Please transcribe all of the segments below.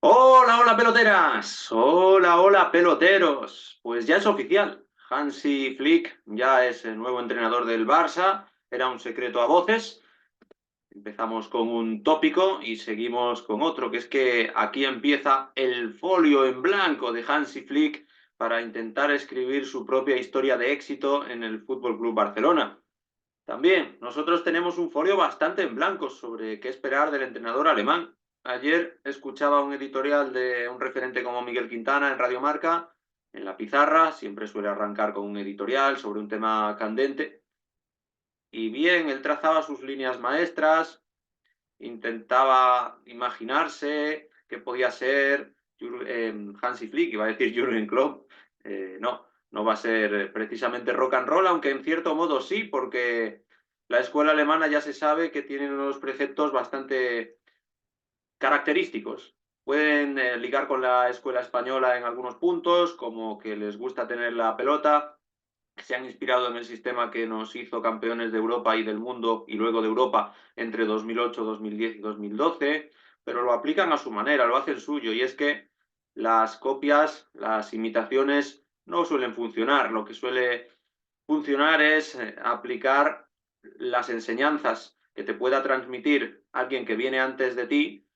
Hola, hola peloteras, hola, hola peloteros. Pues ya es oficial, Hansi Flick ya es el nuevo entrenador del Barça, era un secreto a voces. Empezamos con un tópico y seguimos con otro, que es que aquí empieza el folio en blanco de Hansi Flick para intentar escribir su propia historia de éxito en el Fútbol Club Barcelona. También, nosotros tenemos un folio bastante en blanco sobre qué esperar del entrenador alemán. Ayer escuchaba un editorial de un referente como Miguel Quintana en Radio Marca, en la pizarra, siempre suele arrancar con un editorial sobre un tema candente. Y bien, él trazaba sus líneas maestras, intentaba imaginarse qué podía ser Hansi Flick, iba a decir Jürgen Klopp. No, no va a ser precisamente rock and roll, aunque en cierto modo sí, porque la escuela alemana ya se sabe que tiene unos preceptos bastante característicos. Pueden ligar con la escuela española en algunos puntos, como que les gusta tener la pelota, se han inspirado en el sistema que nos hizo campeones de Europa y del mundo y luego de Europa entre 2008, 2010 y 2012, pero lo aplican a su manera, lo hacen suyo, y es que las copias, las imitaciones no suelen funcionar, lo que suele funcionar es aplicar las enseñanzas que te pueda transmitir alguien que viene antes de ti,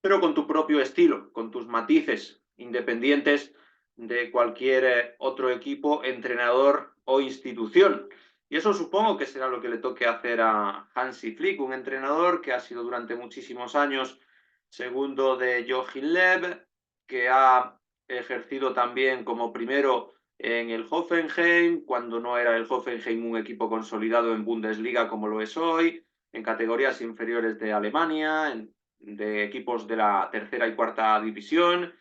pero con tu propio estilo, con tus matices, independientes de cualquier otro equipo, entrenador o institución. Y eso supongo que será lo que le toque hacer a Hansi Flick, un entrenador que ha sido durante muchísimos años segundo de Joachim Löw, que ha ejercido también como primero en el Hoffenheim, cuando no era el Hoffenheim un equipo consolidado en Bundesliga como lo es hoy, en categorías inferiores de Alemania, de equipos de la tercera y cuarta división.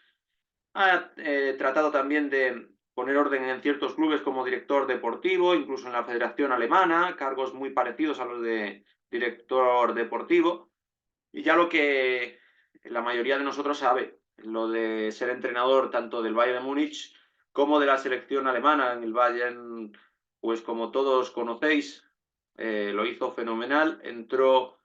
Ha tratado también de poner orden en ciertos clubes como director deportivo, incluso en la Federación Alemana, cargos muy parecidos a los de director deportivo. Y ya lo que la mayoría de nosotros sabe, lo de ser entrenador tanto del Bayern de Múnich como de la selección alemana. En el Bayern, pues como todos conocéis, lo hizo fenomenal. Entró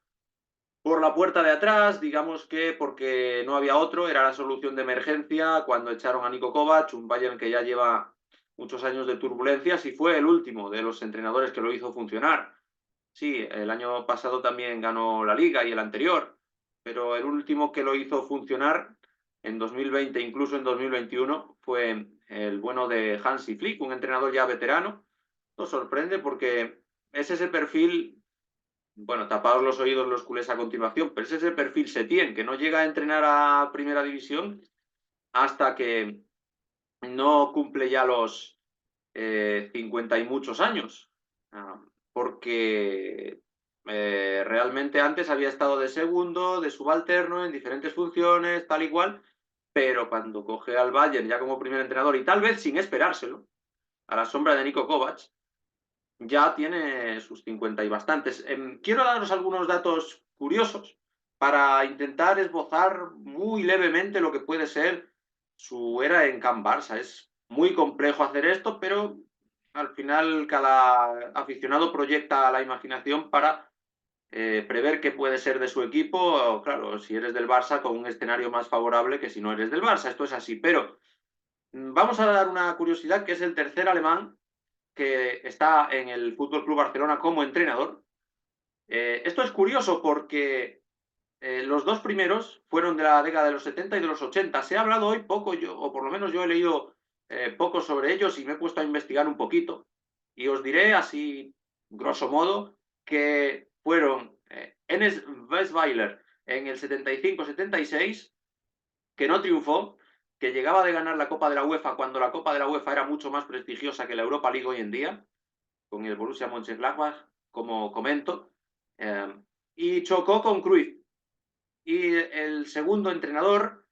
por la puerta de atrás, digamos que porque no había otro, era la solución de emergencia cuando echaron a Niko Kovac, un Bayern que ya lleva muchos años de turbulencias y fue el último de los entrenadores que lo hizo funcionar. Sí, el año pasado también ganó la Liga y el anterior, pero el último que lo hizo funcionar en 2020, incluso en 2021, fue el bueno de Hansi Flick, un entrenador ya veterano. Nos sorprende porque es ese perfil, bueno, tapaos los oídos los culés a continuación, pero es ese perfil Setién, que no llega a entrenar a primera división hasta que no cumple ya los 50 y muchos años. Ah, porque realmente antes había estado de segundo, de subalterno, en diferentes funciones, tal y cual, pero cuando coge al Bayern ya como primer entrenador, y tal vez sin esperárselo, a la sombra de Niko Kovac, ya tiene sus 50 y bastantes. Quiero daros algunos datos curiosos para intentar esbozar muy levemente lo que puede ser su era en Can Barça. Es muy complejo hacer esto, pero al final cada aficionado proyecta la imaginación para prever qué puede ser de su equipo. Claro, si eres del Barça, con un escenario más favorable que si no eres del Barça. Esto es así, pero vamos a dar una curiosidad, que es el tercer alemán que está en el Fútbol Club Barcelona como entrenador. Esto es curioso porque los dos primeros fueron de la década de los 70 y de los 80. Se ha hablado hoy poco, yo, o por lo menos yo he leído poco sobre ellos y me he puesto a investigar un poquito. Y os diré así, grosso modo, que fueron Enes Weisweiler en el 75-76, que no triunfó, que llegaba de ganar la Copa de la UEFA cuando la Copa de la UEFA era mucho más prestigiosa que la Europa League hoy en día, con el Borussia Mönchengladbach, como comento, eh, y chocó con Cruyff. Y el segundo entrenador,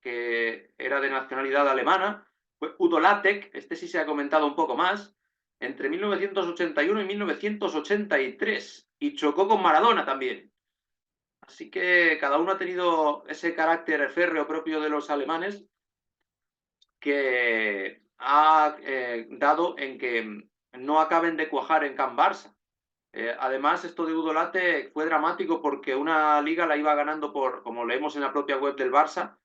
que era de nacionalidad alemana, fue Udo Lattek, este sí se ha comentado un poco más, entre 1981 y 1983, y chocó con Maradona también. Así que cada uno ha tenido ese carácter férreo propio de los alemanes que ha dado en que no acaben de cuajar en Can Barça. Además, esto de Udo Late fue dramático porque una liga la iba ganando por, como leemos en la propia web del Barça,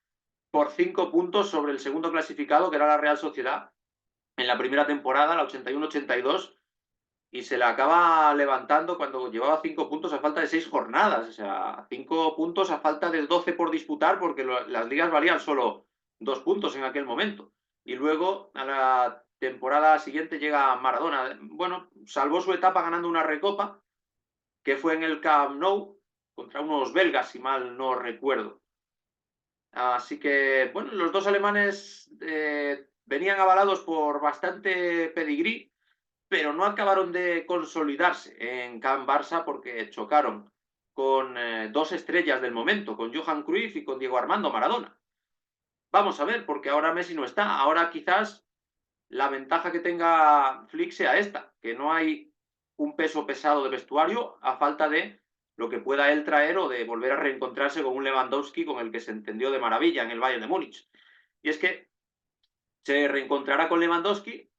por 5 puntos sobre el segundo clasificado, que era la Real Sociedad, en la primera temporada, la 81-82, y se la acaba levantando cuando llevaba 5 puntos a falta de 6 jornadas. O sea, 5 puntos a falta de 12 por disputar, porque las ligas valían solo 2 puntos en aquel momento. Y luego, a la temporada siguiente, llega Maradona. Bueno, salvó su etapa ganando una recopa, que fue en el Camp Nou, contra unos belgas, si mal no recuerdo. Así que, bueno, los dos alemanes venían avalados por bastante pedigrí, pero no acabaron de consolidarse en Camp Barça porque chocaron con dos estrellas del momento, con Johan Cruyff y con Diego Armando Maradona. Vamos a ver, porque ahora Messi no está. Ahora quizás la ventaja que tenga Flick sea esta, que no hay un peso pesado de vestuario a falta de lo que pueda él traer o de volver a reencontrarse con un Lewandowski con el que se entendió de maravilla en el Bayern de Múnich. Y es que se reencontrará con Lewandowski,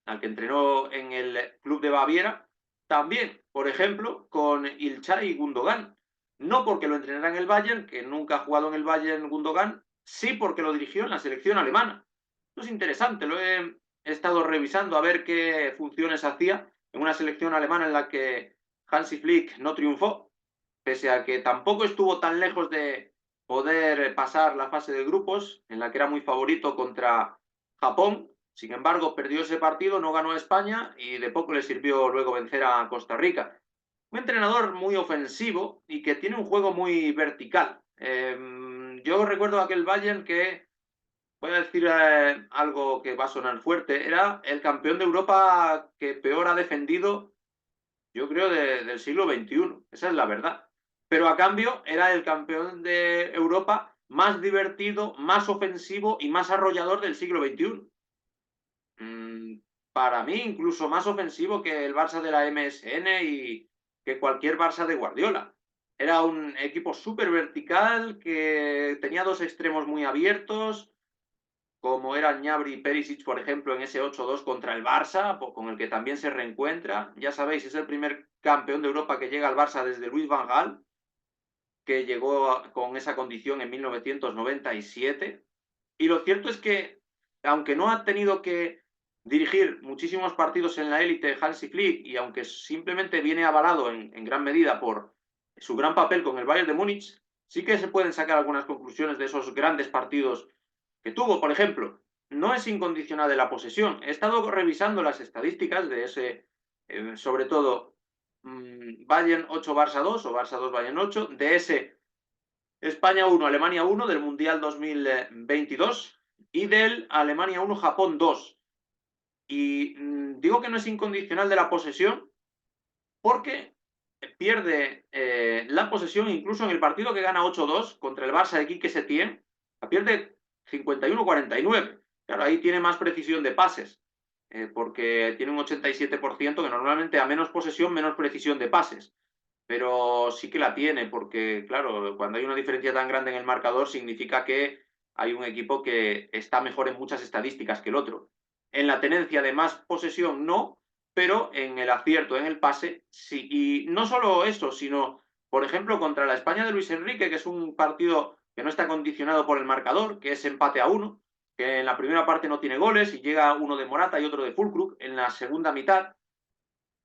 al que entrenó en el club de Baviera, también, por ejemplo, con Ilkay Gundogan. No porque lo entrenara en el Bayern, que nunca ha jugado en el Bayern Gundogan, sí porque lo dirigió en la selección alemana. Esto es interesante, lo he estado revisando a ver qué funciones hacía en una selección alemana en la que Hansi Flick no triunfó, pese a que tampoco estuvo tan lejos de poder pasar la fase de grupos, en la que era muy favorito contra Japón. Sin embargo, perdió ese partido, no ganó a España y de poco le sirvió luego vencer a Costa Rica. Un entrenador muy ofensivo y que tiene un juego muy vertical. Yo recuerdo aquel Bayern que, voy a decir algo que va a sonar fuerte, era el campeón de Europa que peor ha defendido, yo creo, del siglo XXI. Esa es la verdad. Pero a cambio era el campeón de Europa más divertido, más ofensivo y más arrollador del siglo XXI. Para mí, incluso más ofensivo que el Barça de la MSN y que cualquier Barça de Guardiola. Era un equipo súper vertical que tenía dos extremos muy abiertos, como eran Gnabry y Perisic, por ejemplo, en ese 8-2 contra el Barça, con el que también se reencuentra. Ya sabéis, es el primer campeón de Europa que llega al Barça desde Luis Van Gaal, que llegó con esa condición en 1997. Y lo cierto es que, aunque no ha tenido que dirigir muchísimos partidos en la élite Hansi Flick, y aunque simplemente viene avalado en gran medida por su gran papel con el Bayern de Múnich, sí que se pueden sacar algunas conclusiones de esos grandes partidos que tuvo. Por ejemplo, no es incondicional de la posesión. He estado revisando las estadísticas de ese, sobre todo, Bayern 8, Barça 2 o Barça 2, Bayern 8, de ese España 1, Alemania 1 del Mundial 2022 y del Alemania 1, Japón 2. Y digo que no es incondicional de la posesión porque pierde la posesión incluso en el partido que gana 8-2 contra el Barça de Quique Setién, la pierde 51-49. Claro, ahí tiene más precisión de pases, porque tiene un 87%, que normalmente a menos posesión, menos precisión de pases. Pero sí que la tiene, porque, claro, cuando hay una diferencia tan grande en el marcador, significa que hay un equipo que está mejor en muchas estadísticas que el otro. En la tenencia de más posesión, no, pero en el acierto, en el pase, sí. Y no solo eso, sino, por ejemplo, contra la España de Luis Enrique, que es un partido que no está condicionado por el marcador, que es empate a 1, que en la primera parte no tiene goles y llega uno de Morata y otro de Füllkrug en la segunda mitad.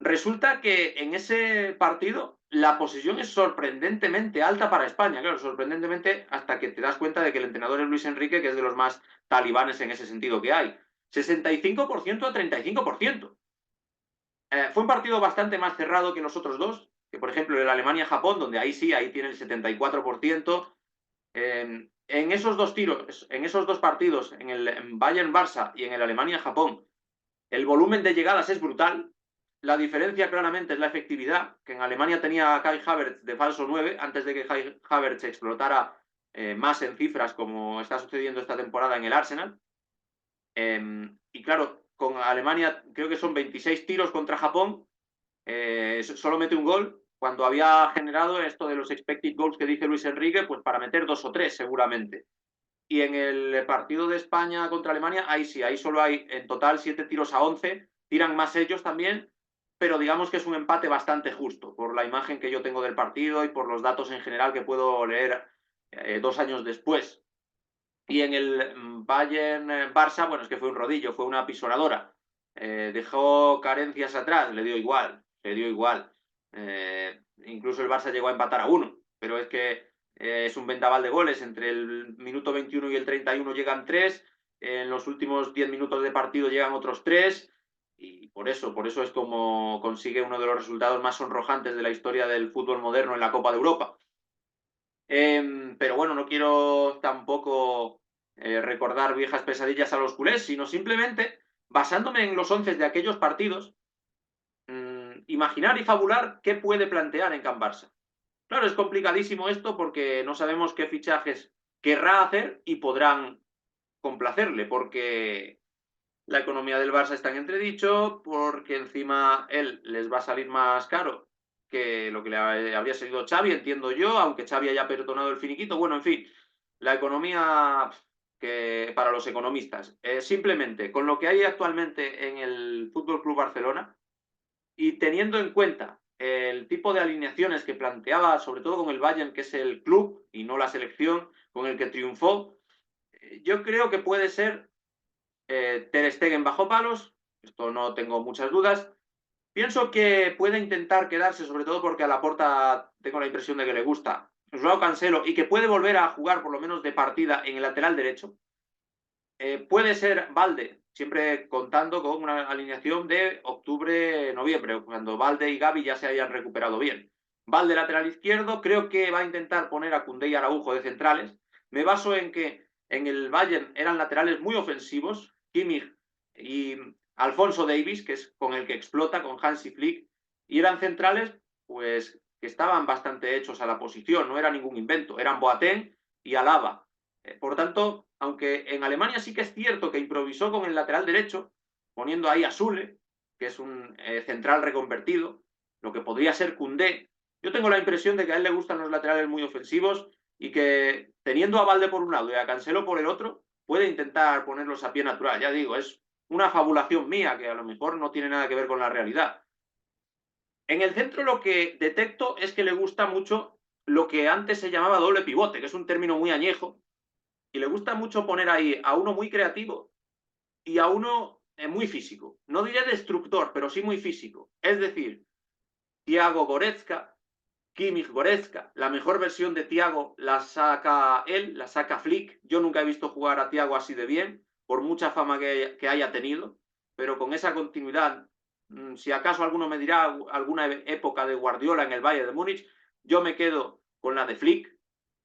Resulta que en ese partido la posesión es sorprendentemente alta para España, claro, sorprendentemente hasta que te das cuenta de que el entrenador es Luis Enrique, que es de los más talibanes en ese sentido que hay. 65% a 35%. Fue un partido bastante más cerrado que los otros dos, que por ejemplo el Alemania-Japón, donde ahí sí, ahí tiene el 74%. En esos dos tiros, en esos dos partidos, en el Bayern-Barça y en el Alemania-Japón, el volumen de llegadas es brutal. La diferencia claramente es la efectividad, que en Alemania tenía a Kai Havertz de falso 9 antes de que Kai Havertz explotara más en cifras como está sucediendo esta temporada en el Arsenal. Y claro, con Alemania creo que son 26 tiros contra Japón, solo mete un gol, cuando había generado esto de los expected goals que dice Luis Enrique, pues para meter 2 o 3 seguramente. Y en el partido de España contra Alemania, ahí sí, ahí solo hay en total 7 tiros a 11, tiran más ellos también, pero digamos que es un empate bastante justo, por la imagen que yo tengo del partido y por los datos en general que puedo leer 2 años después. Y en el Bayern-Barça, bueno, es que fue un rodillo, fue una apisonadora. Dejó carencias atrás, le dio igual, le dio igual. Incluso el Barça llegó a empatar a 1, pero es que es un vendaval de goles. Entre el minuto 21 y el 31 llegan 3, en los últimos 10 minutos de partido llegan otros 3, y por eso es como consigue uno de los resultados más sonrojantes de la historia del fútbol moderno en la Copa de Europa. Pero bueno, no quiero tampoco recordar viejas pesadillas a los culés, sino simplemente, basándome en los 11 de aquellos partidos, imaginar y fabular qué puede plantear en Can Barça. Claro, es complicadísimo esto porque no sabemos qué fichajes querrá hacer y podrán complacerle, porque la economía del Barça está en entredicho, porque encima él les va a salir más caro que lo que le habría salido Xavi, entiendo yo, aunque Xavi haya perdonado el finiquito. Bueno, en fin, la economía que para los economistas. Simplemente, con lo que hay actualmente en el Fútbol Club Barcelona y teniendo en cuenta el tipo de alineaciones que planteaba, sobre todo con el Bayern, que es el club y no la selección con el que triunfó, yo creo que puede ser Ter Stegen bajo palos, esto no tengo muchas dudas. Pienso que puede intentar quedarse, sobre todo porque a Laporta tengo la impresión de que le gusta Joao Cancelo y que puede volver a jugar por lo menos de partida en el lateral derecho. Puede ser Valde, siempre contando con una alineación de octubre-noviembre, cuando Valde y Gavi ya se hayan recuperado bien. Valde lateral izquierdo, creo que va a intentar poner a Koundé y Araujo de centrales. Me baso en que en el Bayern eran laterales muy ofensivos, Kimmich y Alfonso Davies, que es con el que explota, con Hansi Flick, y eran centrales pues que estaban bastante hechos a la posición, no era ningún invento, eran Boateng y Alaba. Por tanto, aunque en Alemania sí que es cierto que improvisó con el lateral derecho, poniendo ahí a Sule, que es un central reconvertido, lo que podría ser Koundé, yo tengo la impresión de que a él le gustan los laterales muy ofensivos y que teniendo a Valde por un lado y a Cancelo por el otro, puede intentar ponerlos a pie natural. Ya digo, es una fabulación mía que a lo mejor no tiene nada que ver con la realidad. En el centro lo que detecto es que le gusta mucho lo que antes se llamaba doble pivote, que es un término muy añejo, y le gusta mucho poner ahí a uno muy creativo y a uno muy físico. No diré destructor, pero sí muy físico. Es decir, Thiago Goretzka, Kimmich Goretzka. La mejor versión de Thiago la saca él, la saca Flick. Yo nunca he visto jugar a Thiago así de bien, por mucha fama que haya tenido, pero con esa continuidad. Si acaso alguno me dirá alguna época de Guardiola en el Bayern de Múnich, yo me quedo con la de Flick,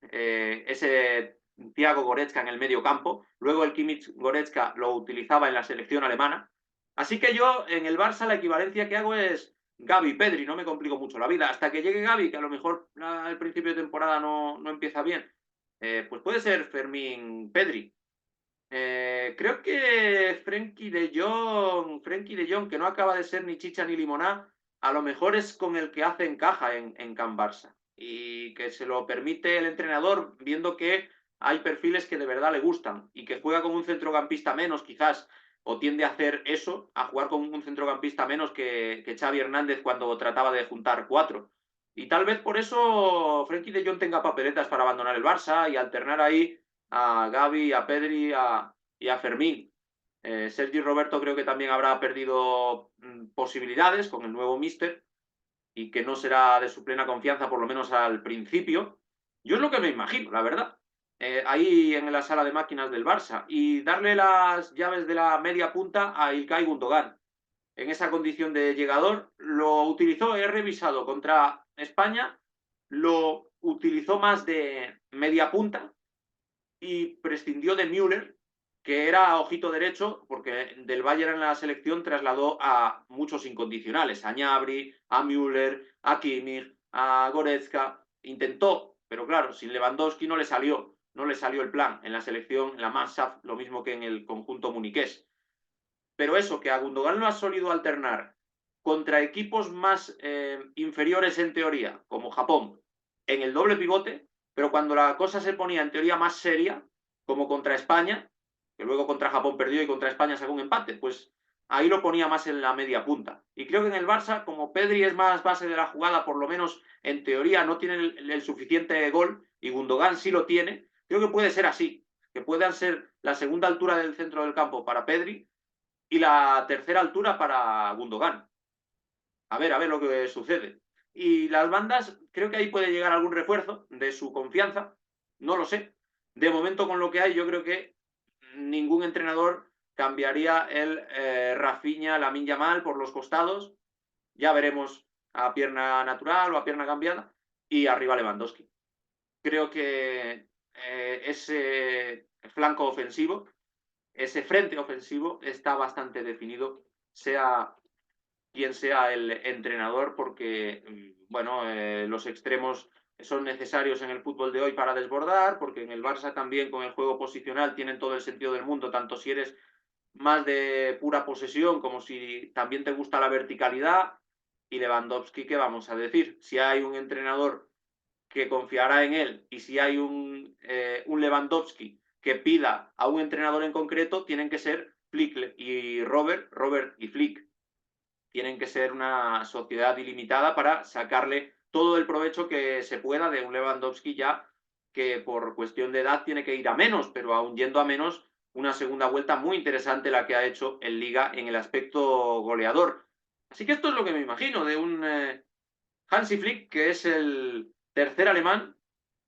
ese Thiago Goretzka en el medio campo. Luego el Kimmich Goretzka lo utilizaba en la selección alemana. Así que yo en el Barça la equivalencia que hago es Gavi, Pedri, no me complico mucho la vida. Hasta que llegue Gavi, que a lo mejor al principio de temporada no empieza bien, pues puede ser Fermín Pedri. Creo que Frenkie de Jong, que no acaba de ser ni chicha ni limoná, a lo mejor es con el que hace encaja en Can Barça y que se lo permite el entrenador viendo que hay perfiles que de verdad le gustan y que juega con un centrocampista menos quizás o tiende a hacer eso, a jugar con un centrocampista menos que Xavi Hernández cuando trataba de juntar 4. Y tal vez por eso Frenkie de Jong tenga papeletas para abandonar el Barça y alternar ahí a Gavi, a Pedri y a Fermín. Sergi Roberto creo que también habrá perdido posibilidades con el nuevo míster y que no será de su plena confianza, por lo menos al principio. Yo es lo que me imagino, la verdad. Ahí en la sala de máquinas del Barça y darle las llaves de la media punta a Ilkay Gundogan. En esa condición de llegador, lo utilizó, he revisado contra España, lo utilizó más de media punta y prescindió de Müller, que era ojito derecho, porque del Bayern en la selección trasladó a muchos incondicionales, a Gnabry, a Müller, a Kimmich, a Goretzka. Intentó, pero claro, sin Lewandowski no le salió el plan en la selección, en la Mannschaft, lo mismo que en el conjunto muniqués. Pero eso, que a Gundogan lo ha solido alternar contra equipos más inferiores en teoría, como Japón, en el doble pivote, pero cuando la cosa se ponía en teoría más seria, como contra España, que luego contra Japón perdió y contra España sacó un empate, pues ahí lo ponía más en la media punta. Y creo que en el Barça, como Pedri es más base de la jugada, por lo menos en teoría no tiene el suficiente gol, y Gundogan sí lo tiene, creo que puede ser así. que puedan ser la segunda altura del centro del campo para Pedri y la tercera altura para Gundogan. A ver lo que sucede. Y las bandas, creo que ahí puede llegar algún refuerzo de su confianza, no lo sé. De momento, con lo que hay, yo creo que ningún entrenador cambiaría el Rafinha, Lamine Yamal por los costados. Ya veremos a pierna natural o a pierna cambiada. Y arriba Lewandowski. Creo que ese flanco ofensivo, ese frente ofensivo está bastante definido, sea quien sea el entrenador, porque, bueno, los extremos son necesarios en el fútbol de hoy para desbordar, porque en el Barça también con el juego posicional tienen todo el sentido del mundo, tanto si eres más de pura posesión como si también te gusta la verticalidad. Y Lewandowski, ¿qué vamos a decir? Si hay un entrenador que confiará en él y si hay un Lewandowski que pida a un entrenador en concreto, tienen que ser Flick y Robert y Flick. Tienen que ser una sociedad ilimitada para sacarle todo el provecho que se pueda de un Lewandowski ya que por cuestión de edad tiene que ir a menos, pero aún yendo a menos, una segunda vuelta muy interesante la que ha hecho en Liga en el aspecto goleador. Así que esto es lo que me imagino de un Hansi Flick, que es el tercer alemán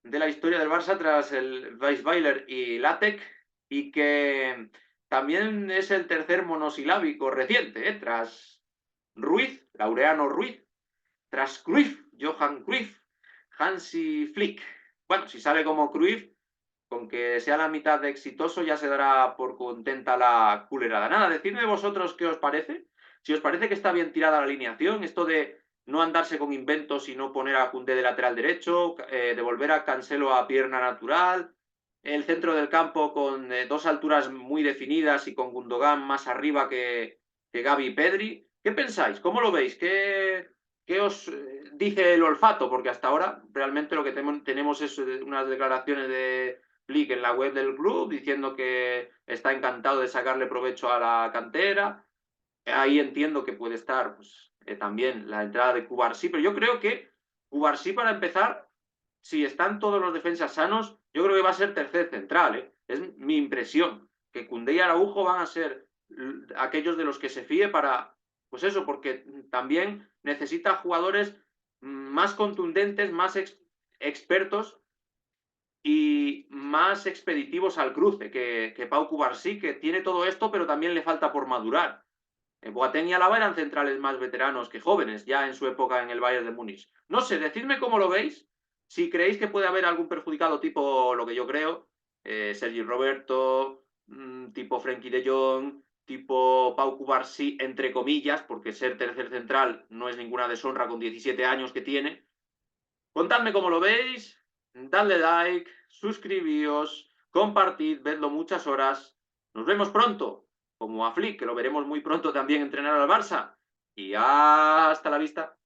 de la historia del Barça tras el Weisweiler y Latek, y que también es el tercer monosilábico reciente, tras Ruiz, Laureano Ruiz, tras Cruyff, Johan Cruyff, Hansi Flick. Bueno, si sale como Cruyff, con que sea la mitad de exitoso ya se dará por contenta la culerada. Nada, decidme vosotros qué os parece. Si os parece que está bien tirada la alineación, esto de no andarse con inventos y no poner a Koundé de lateral derecho, de volver a Cancelo a pierna natural, el centro del campo con dos alturas muy definidas y con Gundogan más arriba que Gavi y Pedri. ¿Qué pensáis? ¿Cómo lo veis? ¿Qué os dice el olfato? Porque hasta ahora realmente lo que tenemos es unas declaraciones de Flick en la web del club diciendo que está encantado de sacarle provecho a la cantera. Ahí entiendo que puede estar pues, también la entrada de Cubarsí, pero yo creo que Cubarsí, para empezar, si están todos los defensas sanos, yo creo que va a ser tercer central. Es mi impresión, que Koundé y Araujo van a ser aquellos de los que se fíe para, pues eso, porque también necesita jugadores más contundentes, más expertos y más expeditivos al cruce que Pau Cubarsí, que tiene todo esto, pero también le falta por madurar. Boateng y Alaba eran centrales más veteranos que jóvenes, ya en su época en el Bayern de Múnich. No sé, decidme cómo lo veis, si creéis que puede haber algún perjudicado tipo lo que yo creo, Sergi Roberto, tipo Frenkie de Jong, tipo Pau Cubarsí, entre comillas, porque ser tercer central no es ninguna deshonra con 17 años que tiene. Contadme cómo lo veis, dadle like, suscribíos, compartid, vedlo muchas horas. Nos vemos pronto, como a Flick, que lo veremos muy pronto también entrenar al Barça. Y hasta la vista.